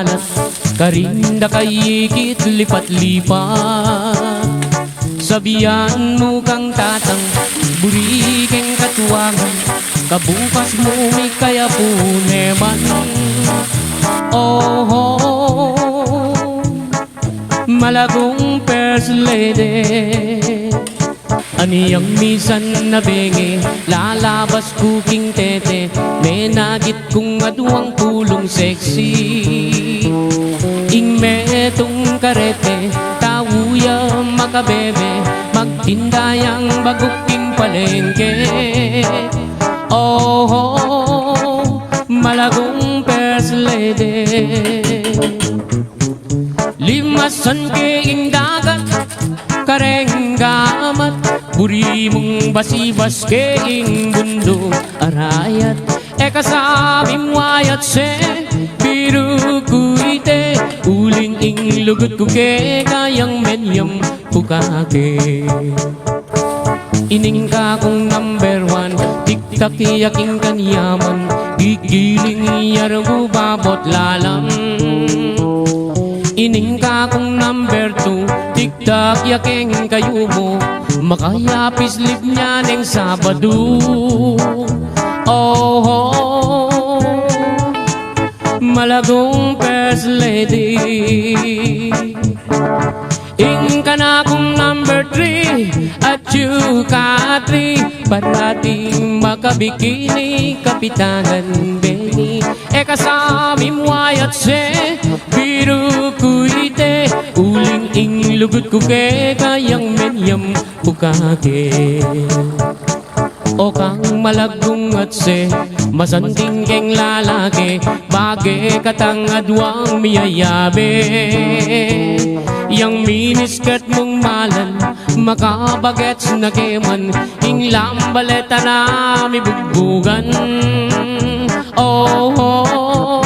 kalat, karinda kayikit lipat-lipat. Sabihan mo kang tatang, burikeng katuwangan, kabukas mo may kaya puneman. Oh, malagong first lady, aniyang misan na bengi, lalabas kuking tete, menagit kung aduang pulong sexy. Ing metong karete, tawuya makabebe, magtindayang baguking palengke. Oh, malagong first lady, limasan keing dagat, karenggamat, buri mong basibas keing bundo arayat. Kasabing wayat se, biru kuite, uling ing lugut ko ke, kayang menyam pukake. Ining ka kong number one, tiktak yaking kanyaman, gigiling yargo babot lalam. Ining ka kong number two, tiktak yaking kayo mo, makayapis lip niya ng Sabado. Oh, malagong first lady, ing ka na kong number three, at you ka three, parating makabikini, kapitanan Benny. Kasami mo ayat se, biru kuite, uling ing lugut ko ke, kayang menyam pukake. O kang malagong at se, masanting keng lalaki, bagay katang adwang miyayabe. Yang miniskat mong malan, makabagets na keman, ing lambaleta na mi bugbugan. Oh,